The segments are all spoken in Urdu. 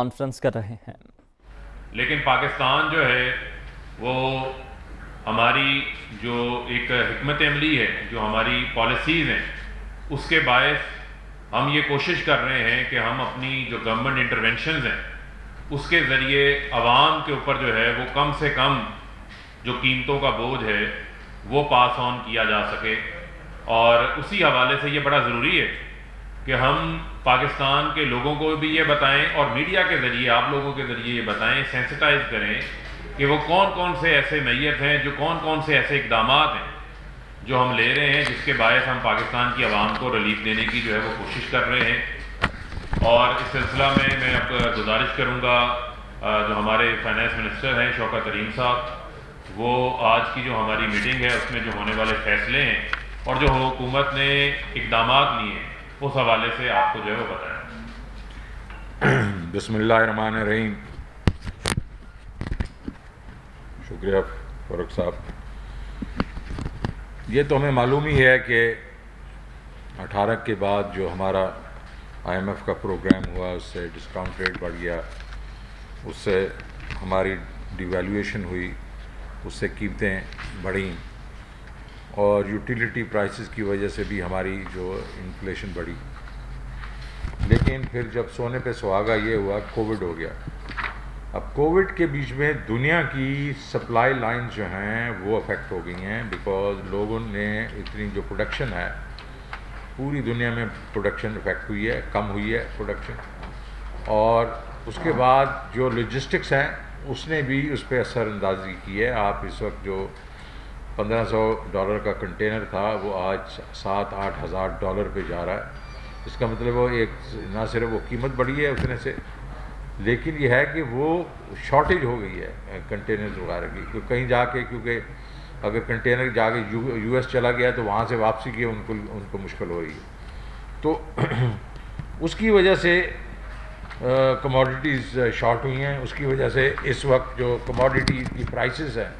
کانفرنس کر رہے ہیں. لیکن پاکستان جو ہے وہ ہماری جو ایک حکمت عملی ہے، جو ہماری پالیسیز ہیں، اس کے باعث ہم یہ کوشش کر رہے ہیں کہ ہم اپنی جو گورنمنٹ انٹرونشنز ہیں اس کے ذریعے عوام کے اوپر جو ہے وہ کم سے کم جو قیمتوں کا بوجھ ہے وہ پاس آن کیا جا سکے. اور اسی حوالے سے یہ بڑا ضروری ہے کہ ہم پاکستان کے لوگوں کو بھی یہ بتائیں اور میڈیا کے ذریعے آپ لوگوں کے ذریعے یہ بتائیں، سینسٹائز کریں کہ وہ کون کون سے ایسے میت ہیں، جو کون کون سے ایسے اقدامات ہیں جو ہم لے رہے ہیں جس کے باعث ہم پاکستان کی عوام کو ریلیف دینے کی جو ہے وہ کوشش کر رہے ہیں. اور اس سلسلہ میں اب گزارش کروں گا جو ہمارے فائنانس منسٹر ہیں شوکت طرین صاحب، وہ آج کی جو ہماری میٹنگ ہے اس میں جو ہونے والے فیصلے ہیں اور جو حکومت نے اقدامات لیے ہیں اس حوالے سے آپ کو جو ہے وہ بتائیں. بسم اللہ الرحمن الرحیم. شکریہ فاروق صاحب. یہ تو ہمیں معلوم ہی ہے کہ 18 کے بعد جو ہمارا IMF کا پروگرام ہوا اس سے ڈسکاؤنٹ ریٹ بڑھ گیا، اس سے ہماری ڈیویلیویشن ہوئی، اس سے قیمتیں بڑھیں اور یوٹیلیٹی پرائسز کی وجہ سے بھی ہماری جو انفلیشن بڑھی. لیکن پھر جب سونے پہ سہاگا یہ ہوا، کووڈ ہو گیا. اب کووڈ کے بیچ میں دنیا کی سپلائی لائنز جو ہیں وہ افیکٹ ہو گئی ہیں، بیکاز لوگوں نے اتنی جو پروڈکشن ہے پوری دنیا میں پروڈکشن افیکٹ ہوئی ہے، کم ہوئی ہے پروڈکشن. اور اس کے بعد جو لاجسٹکس ہیں اس نے بھی اس پہ اثر اندازی کی ہے. آپ اس وقت جو $1500 کا کنٹینر تھا وہ آج $7,000-8,000 پہ جا رہا ہے. اس کا مطلب وہ ایک نہ صرف وہ قیمت بڑھی ہے اتنے سے، لیکن یہ ہے کہ وہ شارٹیج ہو گئی ہے کنٹینرز وغیرہ کی. کہیں جا کے کیونکہ اگر کنٹینر جا کے US چلا گیا تو وہاں سے واپسی کی ان کو مشکل ہو رہی ہے. تو اس کی وجہ سے کموڈیٹیز شارٹ ہوئی ہیں. اس کی وجہ سے اس وقت جو کموڈیٹی کی پرائسز ہیں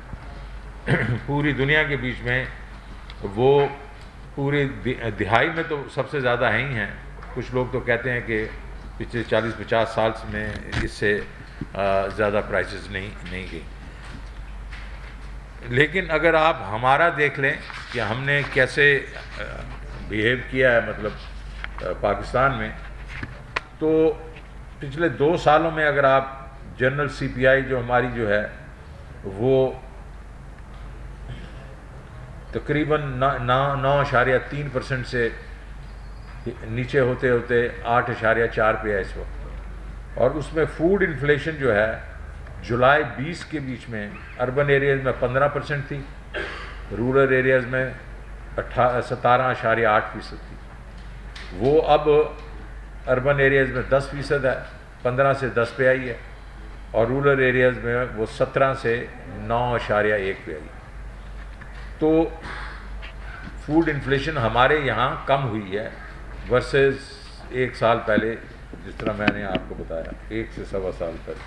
پوری دنیا کے بیچ میں وہ پوری دہائی میں تو سب سے زیادہ ہیں ہی ہیں. کچھ لوگ تو کہتے ہیں کہ پچھلے 40-50 سال میں اس سے زیادہ پرائسز نہیں گئی. لیکن اگر آپ ہمارا دیکھ لیں کہ ہم نے کیسے بیہیو کیا ہے مطلب پاکستان میں، تو پچھلے 2 سالوں میں اگر آپ جنرل CPI جو ہماری جو ہے وہ تقریباً 9.3% سے نیچے ہوتے ہوتے 8.4 پہ ہے اس وقت. اور اس میں فوڈ انفلیشن جو ہے جولائی 20 کے بیچ میں اربن ایریاز میں 15% تھی، رورل ایریاز میں 17.8% تھی. وہ اب اربن ایریاز میں 10% ہے، 15 سے 10 پہ آئی ہے، اور رورل ایریاز میں وہ 17 سے 9.1 پہ آئی. تو فوڈ انفلیشن ہمارے یہاں کم ہوئی ہے ورسز 1 سال پہلے، جس طرح میں نے آپ کو بتایا 1 سے 1.25 سال پہلے.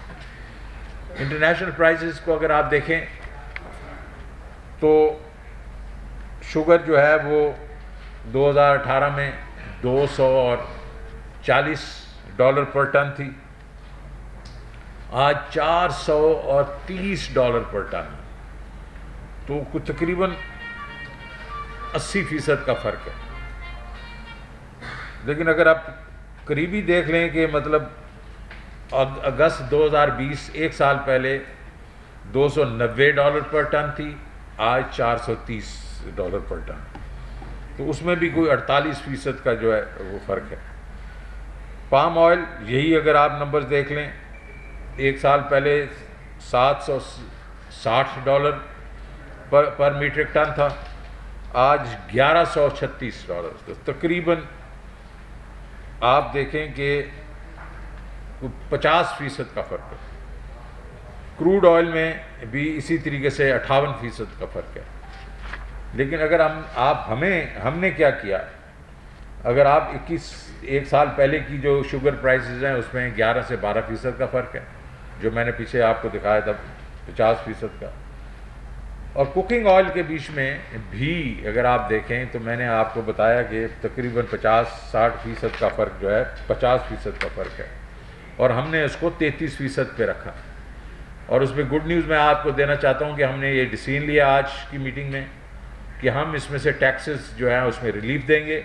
انٹرنیشنل پرائسز کو اگر آپ دیکھیں تو شوگر جو ہے وہ 2018 میں $240 پر ٹن تھی، آج $430 پر ٹن. تو کچھ تقریباً 80% کا فرق ہے. لیکن اگر آپ قریبی دیکھ لیں کہ مطلب اگست 2020 1 سال پہلے $290 پر ٹن تھی، آج $430 پر ٹن. تو اس میں بھی کوئی 48% کا جو ہے وہ فرق ہے. پام آئل یہی اگر آپ نمبرز دیکھ لیں، 1 سال پہلے $760 پر میٹرک ٹن تھا، آج $1136. تو تقریباً آپ دیکھیں کہ 50% کا فرق ہے. کروڈ آئل میں بھی اسی طریقے سے 58% کا فرق ہے. لیکن اگر ہم نے کیا کیا، اگر آپ 1 سال پہلے کی جو شوگر پرائسز ہیں اس میں 11 سے 12% کا فرق ہے، جو میں نے پیچھے آپ کو دکھایا تھا 50% کا. اور کوکنگ آئل کے بیچ میں بھی اگر آپ دیکھیں تو میں نے آپ کو بتایا کہ تقریباً 50-60% کا فرق جو ہے 50% کا فرق ہے. اور ہم نے اس کو 33% پہ رکھا. اور اس پہ گڈ نیوز میں آپ کو دینا چاہتا ہوں کہ ہم نے یہ ڈیسیژن لیا آج کی میٹنگ میں کہ ہم اس میں سے ٹیکسز جو ہیں اس میں ریلیف دیں گے,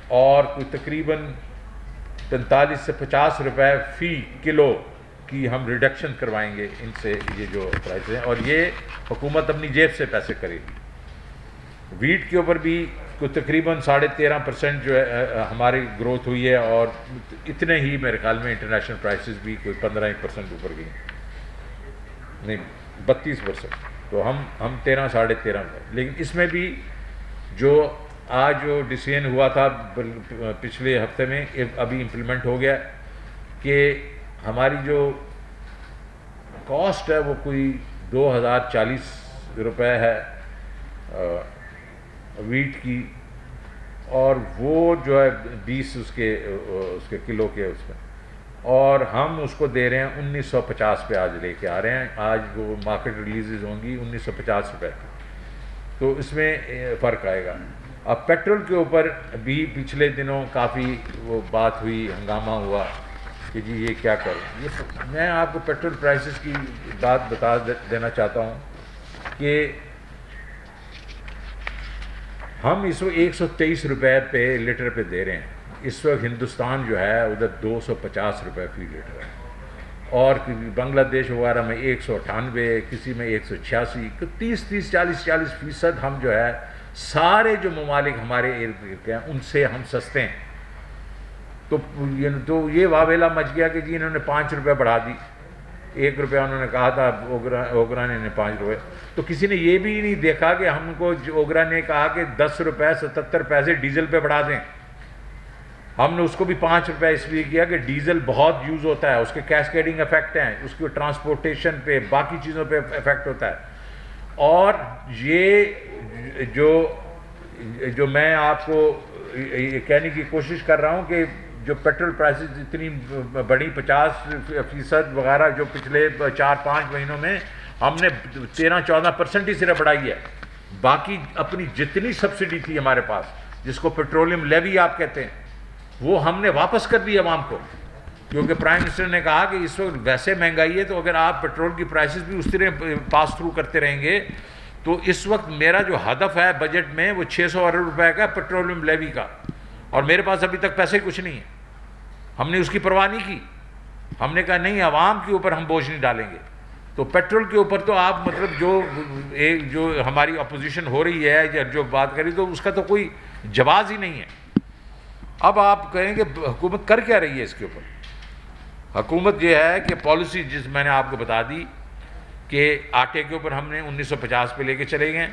اور کوئی تقریباً 45 سے 50 روپے فی کلو کی ہم ریڈکشن کروائیں گے ان سے, یہ جو پرائز ہیں, اور یہ حکومت اپنی جیب سے پیسے کرے گی. ویٹ کے اوپر بھی کوئی تقریباً 13.5% جو ہے ہماری گروتھ ہوئی ہے, اور اتنے ہی میرے خیال میں انٹرنیشنل پرائسز بھی کوئی 15% اوپر گئی, نہیں 32%, تو ہم 13-13.5. لیکن اس میں بھی جو آج جو ڈیسیژن ہوا تھا پچھلے ہفتے میں ابھی امپلیمنٹ ہو گیا کہ ہماری جو کاسٹ ہے وہ کوئی 2040 روپے ہے ویٹ کی, اور وہ جو ہے 20 اس کے کلو کے اس میں, اور ہم اس کو دے رہے ہیں 1950 پہ آج لے کے آ رہے ہیں. آج وہ مارکیٹ ریلیزز ہوں گی 1950 روپے کی, تو اس میں فرق آئے گا. اب پیٹرول کے اوپر بھی پچھلے دنوں کافی وہ بات ہوئی, ہنگامہ ہوا کہ جی یہ کیا کریں. میں آپ کو پیٹرول پرائسز کی بات بتا دینا چاہتا ہوں کہ ہم اس وقت 123 روپے پہ لیٹر پہ دے رہے ہیں. اس وقت ہندوستان جو ہے ادھر 250 روپے فی لیٹر ہے, اور بنگلہ دیش وغیرہ میں 198, کسی میں 186, 30-40% ہم جو ہے سارے جو ممالک ہمارے ارد گرد کے ہیں ان سے ہم سستے ہیں. تو یہ واویلا مچ گیا کہ جی انہوں نے 5 روپے بڑھا دی, 1 روپیہ انہوں نے کہا تھا اوگرا نے 5 روپے, تو کسی نے یہ بھی نہیں دیکھا کہ ہم کو اوگرا نے کہا کہ 10 روپے 77 پیسے ڈیزل پہ بڑھا دیں. ہم نے اس کو بھی 5 روپے اس لیے کیا کہ ڈیزل بہت یوز ہوتا ہے, اس کے کیسکیڈنگ افیکٹ ہیں, اس کے ٹرانسپورٹیشن پہ باقی چیزوں پہ افیکٹ ہوتا ہے. اور یہ جو میں آپ کو کہنے کی کوشش کر رہا ہوں کہ جو پیٹرول پرائسز اتنی بڑی 50% وغیرہ جو پچھلے 4-5 مہینوں میں ہم نے 13-14% ہی صرف بڑھائی ہے. باقی اپنی جتنی سبسڈی تھی ہمارے پاس, جس کو پیٹرولیم لیوی آپ کہتے ہیں, وہ ہم نے واپس کر دی عوام کو, کیونکہ پرائم منسٹر نے کہا کہ اس وقت ویسے مہنگائی ہے, تو اگر آپ پیٹرول کی پرائسز بھی اس طرح پاس تھرو کرتے رہیں گے تو اس وقت میرا جو ہدف ہے بجٹ میں وہ 600 ارب روپے کا پیٹرولیم لیوی کا, اور میرے پاس ابھی تک پیسے کچھ نہیں ہیں. ہم نے اس کی پرواہ نہیں کی, ہم نے کہا نہیں عوام کے اوپر ہم بوجھ نہیں ڈالیں گے. تو پیٹرول کے اوپر تو آپ مطلب جو ہماری اپوزیشن ہو رہی ہے یا جو بات کری, تو اس کا تو کوئی جواز ہی نہیں ہے. اب آپ کہیں کہ حکومت کر کیا رہی ہے اس کے اوپر. حکومت یہ ہے کہ پالیسی جس میں نے آپ کو بتا دی کہ آٹے کے اوپر ہم نے 1950 پہ لے کے چلے گئے,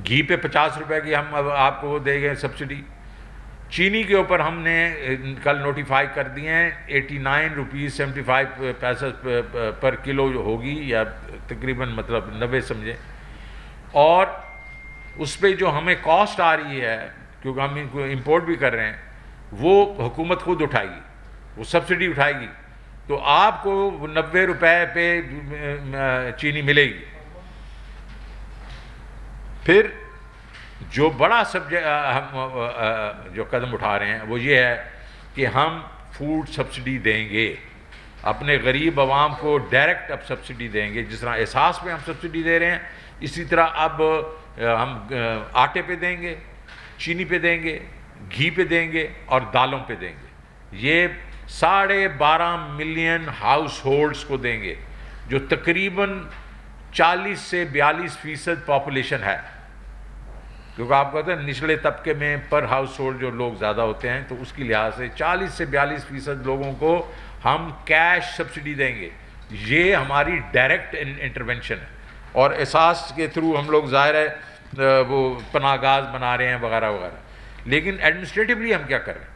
گھی پہ 50 روپے کی ہم اب آپ کو دے گئے سبسڈی. چینی کے اوپر ہم نے کل نوٹیفائی کر دیے ہیں 89 روپیز 75 پیسے پر کلو ہوگی, یا تقریباً مطلب 90 سمجھیں. اور اس پہ جو ہمیں کاسٹ آ رہی ہے, کیونکہ ہم ان کو امپورٹ بھی کر رہے ہیں, وہ حکومت خود اٹھائے گی, وہ سبسڈی اٹھائے گی. تو آپ کو 90 روپے پہ چینی ملے گی. پھر جو بڑا جو قدم اٹھا رہے ہیں وہ یہ ہے کہ ہم فوڈ سبسڈی دیں گے, اپنے غریب عوام کو ڈائریکٹ اب سبسڈی دیں گے. جس طرح احساس پہ ہم سبسڈی دے رہے ہیں, اسی طرح اب ہم آٹے پہ دیں گے, چینی پہ دیں گے, گھی پہ دیں گے, اور دالوں پہ دیں گے. یہ 12.5 ملین ہاؤس ہولڈز کو دیں گے, جو تقریباً 40 سے 42% پاپولیشن ہے. کیونکہ آپ کہتے ہیں نچلے طبقے میں پر ہاؤس ہولڈ جو لوگ زیادہ ہوتے ہیں, تو اس کی لحاظ سے 40 سے 42% لوگوں کو ہم کیش سبسڈی دیں گے. یہ ہماری ڈائریکٹ انٹرونشن ہے, اور احساس کے تھرو ہم لوگ ظاہر ہے وہ پناہ گاز بنا رہے ہیں وغیرہ وغیرہ. لیکن ایڈمنسٹریٹولی ہم کیا کر رہے ہیں؟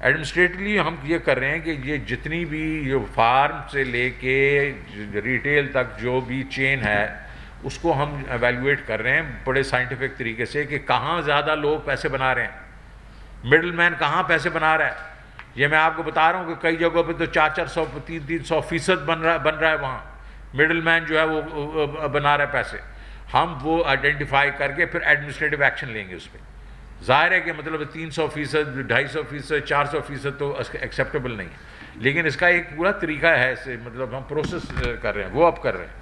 ایڈمنسٹریٹولی ہم یہ کر رہے ہیں کہ یہ جتنی بھی فارم سے لے کے ریٹیل تک جو بھی چین ہے, اس کو ہم ایویلویٹ کر رہے ہیں بڑے سائنٹیفک طریقے سے کہ کہاں زیادہ لوگ پیسے بنا رہے ہیں, مڈل مین کہاں پیسے بنا رہا ہے. یہ میں آپ کو بتا رہا ہوں کہ کئی جگہوں پہ تو 400-300% بن رہا ہے وہاں مڈل مین جو ہے وہ بنا رہا ہے پیسے. ہم وہ آئیڈینٹیفائی کر کے پھر ایڈمنسٹریٹو ایکشن لیں گے اس پہ. ظاہر ہے کہ مطلب 300%, 250%, 400% تو ایکسیپٹیبل نہیں ہے. لیکن اس کا ایک پورا طریقہ ہے، اسے مطلب ہم پروسیس کر رہے ہیں، وہ اب کر رہے ہیں،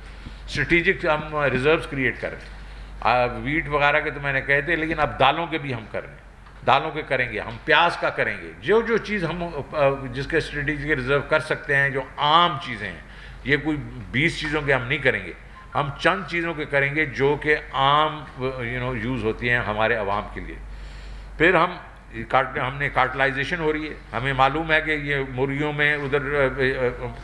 اسٹریٹجک ہم ریزروز کریٹ کر رہے ہیں. ویٹ وغیرہ کے تو میں نے کہے تھے، لیکن اب دالوں کے بھی ہم کر رہے ہیں، دالوں کے کریں گے ہم، پیاز کا کریں گے، جو چیز ہم جس کے اسٹریٹجک ریزرو کر سکتے ہیں، جو عام چیزیں ہیں، یہ کوئی 20 چیزوں کے ہم نہیں کریں گے، ہم چند چیزوں کے کریں گے جو کہ عام یوز ہوتی ہیں ہمارے عوام کے لیے. پھر ہم نے کارٹلائزیشن ہو رہی ہے، ہمیں معلوم ہے کہ یہ مرغیوں میں ادھر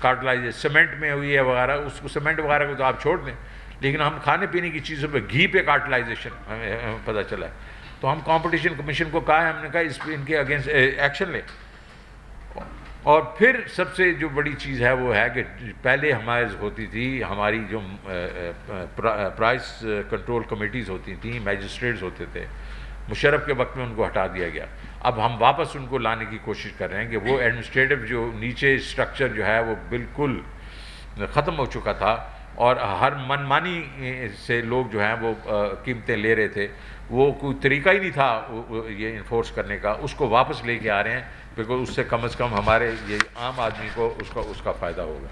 کارٹلائزیشن سیمنٹ میں ہوئی ہے وغیرہ، اس کو سیمنٹ وغیرہ کو تو آپ چھوڑ دیں، لیکن ہم کھانے پینے کی چیزوں پہ گھی پہ کارٹلائزیشن ہمیں پتہ چلا ہے. تو ہم کمپٹیشن کمیشن کو کہا ہے، ہم نے کہا اس پہ ان کے اگینسٹ ایکشن لیں. اور پھر سب سے جو بڑی چیز ہے وہ ہے کہ پہلے ہمارے ہوتی تھی، ہماری جو پرائس کنٹرول کمیٹیز ہوتی تھیں، میجسٹریٹس ہوتے تھے، مشرف کے وقت میں ان کو ہٹا دیا گیا. اب ہم واپس ان کو لانے کی کوشش کر رہے ہیں کہ وہ ایڈمنسٹریٹو جو نیچے اسٹرکچر جو ہے وہ بالکل ختم ہو چکا تھا، اور ہر منمانی سے لوگ جو ہیں وہ قیمتیں لے رہے تھے، وہ کوئی طریقہ ہی نہیں تھا یہ انفورس کرنے کا، اس کو واپس لے کے آ رہے ہیں، بیکاز اس سے کم از کم ہمارے یہ عام آدمی کو اس کا فائدہ ہوگا.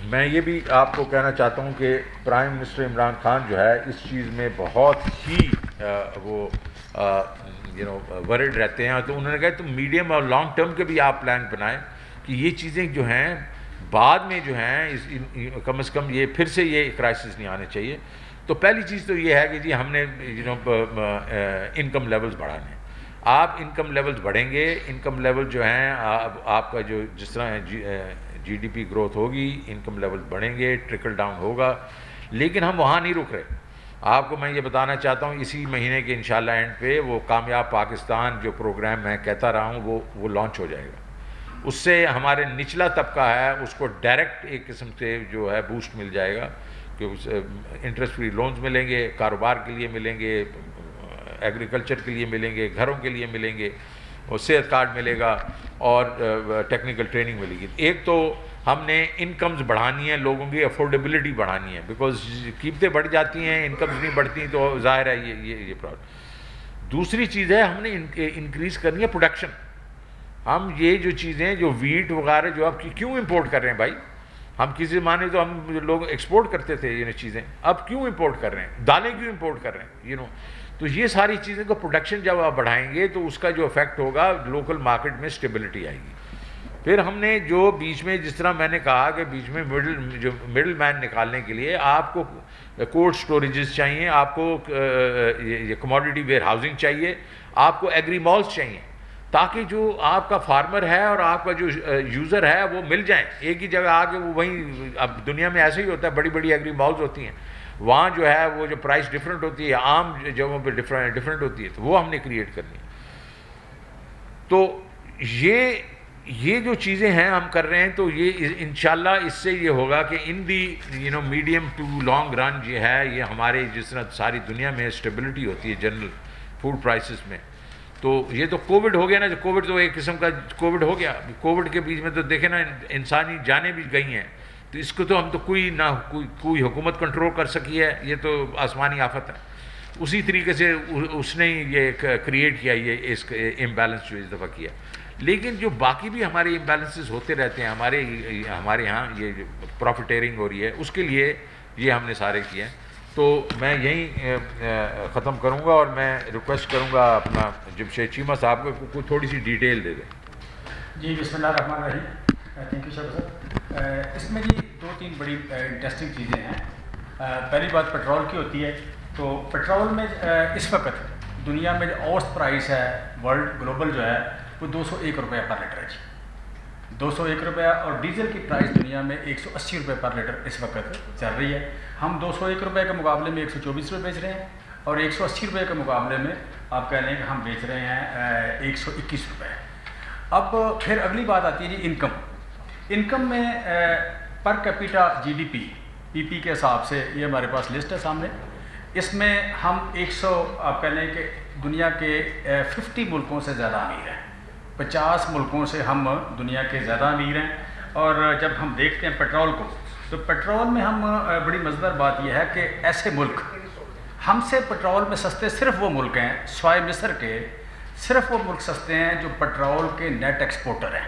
میں یہ بھی آپ کو کہنا چاہتا ہوں کہ پرائم منسٹر عمران خان جو ہے اس چیز میں بہت ہی وہ ورڈ رہتے ہیں. تو انہوں نے کہا تم میڈیم اور لانگ ٹرم کے بھی آپ پلان بنائیں کہ یہ چیزیں جو ہیں بعد میں جو ہیں کم از کم یہ پھر سے یہ کرائسس نہیں آنے چاہیے. تو پہلی چیز تو یہ ہے کہ جی ہم نے انکم لیولز بڑھانے ہیں. آپ انکم لیولز بڑھیں گے، انکم لیول جو ہیں آپ کا جو جس طرح جی ڈی پی گروتھ ہوگی، انکم لیول بڑھیں گے، ٹرکل ڈاؤن ہوگا. لیکن ہم وہاں نہیں رک رہے. آپ کو میں یہ بتانا چاہتا ہوں اسی مہینے کے انشاءاللہ اینڈ پہ وہ کامیاب پاکستان جو پروگرام میں کہتا رہا ہوں وہ لانچ ہو جائے گا. اس سے ہمارے نچلا طبقہ ہے اس کو ڈائریکٹ ایک قسم سے جو ہے بوسٹ مل جائے گا، کہ انٹرسٹ فری لونز ملیں گے، کاروبار کے لیے ملیں گے، ایگریکلچر کے لیے ملیں گے، گھروں کے لیے ملیں گے، اور صحت کارڈ ملے گا، اور ٹیکنیکل ٹریننگ ملے گی. ایک تو ہم نے انکمز بڑھانی ہے، لوگوں کی افورڈیبلٹی بڑھانی ہے، بیکاز قیمتیں بڑھ جاتی ہیں، انکمز نہیں بڑھتی تو ظاہر ہے یہ پرابلم. دوسری چیز ہے ہم نے انکریز کرنی ہے پروڈکشن. ہم یہ جو چیزیں جو ویٹ وغیرہ جو آپ کیوں امپورٹ کر رہے ہیں بھائی؟ ہم کسی زمانے تو ہم لوگ ایکسپورٹ کرتے تھے یہ چیزیں، اب کیوں امپورٹ کر رہے ہیں؟ دالیں کیوں امپورٹ کر رہے ہیں؟ تو یہ ساری چیزیں کو پروڈکشن جب آپ بڑھائیں گے تو اس کا جو افیکٹ ہوگا لوکل مارکیٹ میں اسٹیبلٹی آئے گی. پھر ہم نے جو بیچ میں جس طرح میں نے کہا کہ بیچ میں مڈل مین نکالنے کے لیے آپ کو کولڈ سٹوریجز چاہیے، آپ کو یہ کموڈیٹی ویئر ہاؤسنگ چاہیے، آپ کو ایگری مالز چاہیے، تاکہ جو آپ کا فارمر ہے اور آپ کا جو یوزر ہے وہ مل جائیں ایک ہی جگہ آ کے. وہ وہیں اب دنیا میں ایسے ہی ہوتا ہے، بڑی بڑی ایگری مالز ہوتی ہیں، وہاں جو ہے وہ جو پرائس ڈفرینٹ ہوتی ہے، عام جگہوں پہ ڈفرینٹ ہوتی ہے، تو وہ ہم نے کریٹ کرنی ہے. تو یہ جو چیزیں ہیں ہم کر رہے ہیں، تو یہ انشاءاللہ اس سے یہ ہوگا کہ in the medium to long run یہ ہے، یہ ہمارے جس طرح ساری دنیا میں اسٹیبلٹی ہوتی ہے جنرل فوڈ پرائسز میں. تو یہ تو کووڈ ہو گیا نا، جو کووڈ تو ایک قسم کا کووڈ ہو گیا. کووڈ کے بیچ میں تو دیکھیں نا انسانی جانیں بھی گئی ہیں، تو اس کو تو ہم تو کوئی حکومت کنٹرول کر سکی ہے، یہ تو آسمانی آفت ہے. اسی طریقے سے اس نے یہ کریٹ کیا یہ اس امبیلنس جو اس دفعہ کیا. لیکن جو باقی بھی ہمارے امبیلنسز ہوتے رہتے ہیں ہمارے ہاں یہ جو پروفیٹیرنگ ہو رہی ہے، اس کے لیے یہ ہم نے سارے کیے ہیں. تو میں یہیں ختم کروں گا، اور میں ریکویسٹ کروں گا اپنا جمشید چیمہ صاحب کو کوئی تھوڑی سی ڈیٹیل دے دیں. جی بسم اللہ الرحمن الرحیم. تھینک یو صاحب. اس میں جی 2-3 بڑی انٹرسٹنگ چیزیں ہیں. پہلی بات پیٹرول کی ہوتی ہے. تو پیٹرول میں اس وقت دنیا میں جو اوسط پرائس ہے ورلڈ گلوبل جو ہے وہ 201 روپے پر لیٹر ہے جی. 201 روپیہ. اور ڈیزل کی پرائس دنیا میں 180 روپے پر لیٹر اس وقت چل رہی ہے. ہم 201 روپے کے مقابلے میں 124 روپے بیچ رہے ہیں، اور 180 روپے کے مقابلے میں آپ کہہ لیں کہ ہم بیچ رہے ہیں 121 روپے. اب پھر اگلی بات آتی ہے جی انکم میں per capita G D P کے حساب سے یہ ہمارے پاس لسٹ ہے سامنے. اس میں ہم 100 آپ کہہ لیں کہ دنیا کے 50 ملکوں سے زیادہ امیر ہیں. 50 ملکوں سے ہم دنیا کے زیادہ امیر ہیں. اور جب ہم دیکھتے ہیں پیٹرول کو، تو پیٹرول میں ہم بڑی مزیدار بات یہ ہے کہ ایسے ملک ہم سے پیٹرول میں سستے صرف وہ ملک ہیں سوائے مصر کے صرف وہ ملک سستے ہیں جو پیٹرول کے نیٹ ایکسپورٹر ہیں.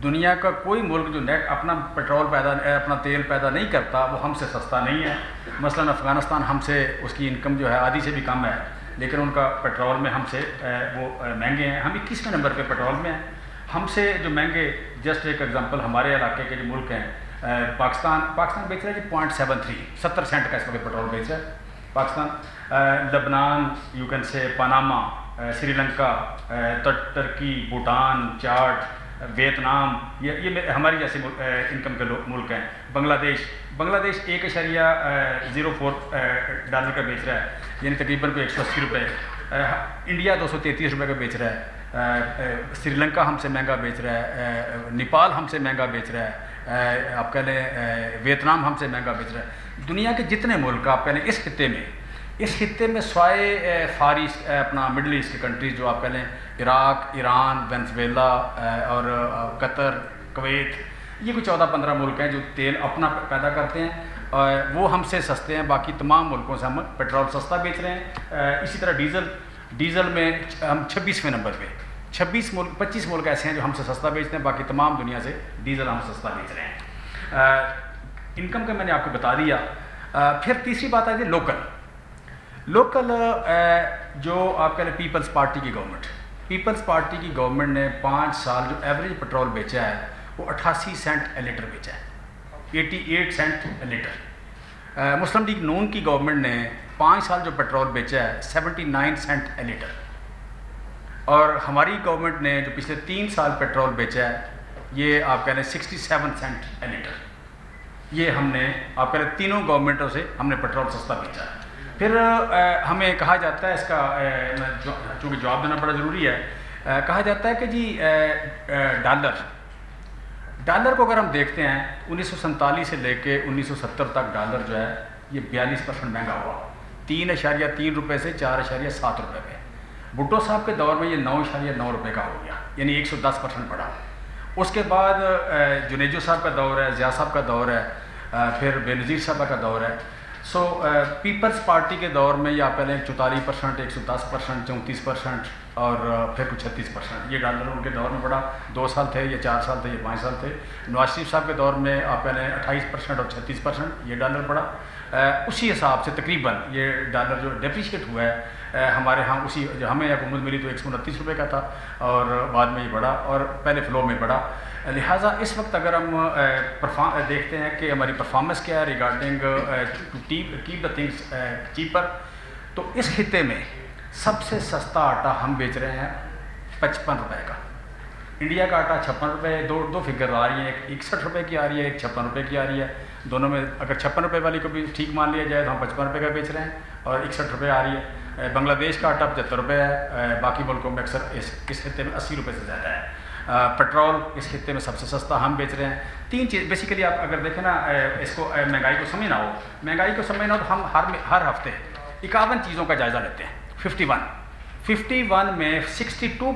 دنیا کا کوئی ملک جو نیٹ اپنا اپنا تیل پیدا نہیں کرتا وہ ہم سے سستا نہیں ہے. مثلا افغانستان ہم سے اس کی انکم جو ہے آدھی سے بھی کم ہے, لیکن ان کا پیٹرول میں ہم سے وہ مہنگے ہیں. ہم 21ویں نمبر پہ پیٹرول میں ہیں. ہم سے جو مہنگے, جسٹ ایک ایگزامپل, ہمارے علاقے کے جو ملک ہیں, پاکستان بیچ رہا ہے جی 0.73 70 سینٹ کا اس وقت پیٹرول بیچ رہا ہے پاکستان. لبنان, یو کین سے Panama, Sri Lanka, Turkey, Bhutan, Chad, Vietnam, یہ ہماری جیسے انکم کے ملک ہیں. بنگلہ دیش 1.04 ڈالر کا بیچ رہا ہے, یعنی تقریباً کوئی 180 روپے. انڈیا 233 روپے کا بیچ رہا ہے. سری لنکا ہم سے مہنگا بیچ رہا ہے. نیپال ہم سے مہنگا بیچ رہا ہے. آپ کہہ لیں ویتنام ہم سے مہنگا بیچ رہا ہے. دنیا کے جتنے ملک آپ کہہ لیں اس خطے میں سوائے فار ایسٹ, اپنا مڈل ایسٹ کی کنٹریز جو آپ کہہ لیں عراق, ایران, وینزویلا اور قطر, کویت, یہ کوئی 14-15 ملک ہیں جو تیل اپنا پیدا کرتے ہیں, وہ ہم سے سستے ہیں. باقی تمام ملکوں سے ہم پیٹرول سستا بیچ رہے ہیں. اسی طرح ڈیزل میں ہم 26ویں نمبر پہ. 25 ملک ایسے ہیں جو ہم سے سستا بیچتے ہیں. باقی تمام دنیا سے ڈیزل ہم سستا بیچ رہے ہیں. انکم کا میں نے آپ کو بتا دیا. پھر تیسری بات آتی ہے لوکل جو آپ کہہ لیں پیپلز پارٹی کی گورنمنٹ نے 5 سال جو ایوریج پیٹرول بیچا ہے وہ 88 سینٹ لیٹر بیچا ہے, 88 سینٹ لیٹر. مسلم لیگ نون کی گورنمنٹ نے 5 سال جو پیٹرول بیچا ہے 79 سینٹ لیٹر. اور ہماری گورنمنٹ نے جو پچھلے 3 سال پیٹرول بیچا ہے یہ آپ کہہ لیں 67 سینٹ لیٹر. یہ ہم نے آپ کہہ لیں تینوں گورنمنٹوں سے ہم نے پیٹرول سستا بیچا ہے. پھر ہمیں کہا جاتا ہے, اس کا چونکہ جواب دینا بڑا ضروری ہے, کہا جاتا ہے کہ جی ڈالر کو اگر ہم دیکھتے ہیں 1947 سے لے کے 1970 تک ڈالر جو ہے یہ 42% مہنگا ہوا, 3.3 روپے سے 4.7 روپے پہ. بھٹو صاحب کے دور میں یہ 9.9 روپے کا ہو گیا, یعنی 110% بڑھا. اس کے بعد جنیجو صاحب کا دور ہے, ضیاء صاحب کا دور ہے, پھر بے نظیر صاحب کا دور ہے. سو پیپلز پارٹی کے دور میں یہ آپ پہلے 44%, 110%, 34% اور پھر کچھ 36%. یہ ڈالر ان کے دور میں بڑھا. 2 سال تھے, یہ 4 سال تھے, یہ 5 سال تھے. نواز شریف صاحب کے دور میں آپ پہلے 28% اور 36% یہ ڈالر بڑھا. اسی حساب سے تقریباً یہ ڈالر جو ڈیپریشیٹ ہوا ہے ہمارے ہاں, اسی ہمیں حکومت ملی تو 129 روپے کا تھا اور بعد میں یہ بڑھا اور پہلے فلو میں بڑھا. لہٰذا اس وقت اگر ہم دیکھتے ہیں کہ ہماری پرفارمنس کیا ہے regarding to keep the things cheaper, تو اس خطے میں سب سے سستا آٹا ہم بیچ رہے ہیں 55 روپے کا. انڈیا کا آٹا 56 روپے, دو فگر آ رہی ہیں, ایک 61 روپے کی آ رہی ہے, ایک 56 روپے کی آ رہی ہے. دونوں میں اگر 56 روپے والی کو بھی ٹھیک مان لیا جائے تو ہم 55 روپے کا بیچ رہے ہیں اور 61 روپے آ رہی ہے. بنگلہ دیش کا آٹا 75 روپے ہے. باقی ملکوں میں اکثر اس خطے میں 80 روپے سے زیادہ ہے. پیٹرول اس خطے میں سب سے سستا ہم بیچ رہے ہیں. 3 چیز بیسیکلی آپ اگر دیکھیں نا, اس کو مہنگائی کو سمجھنا ہو تو ہم ہر ہفتے 51 چیزوں کا جائزہ لیتے ہیں. 51 میں 62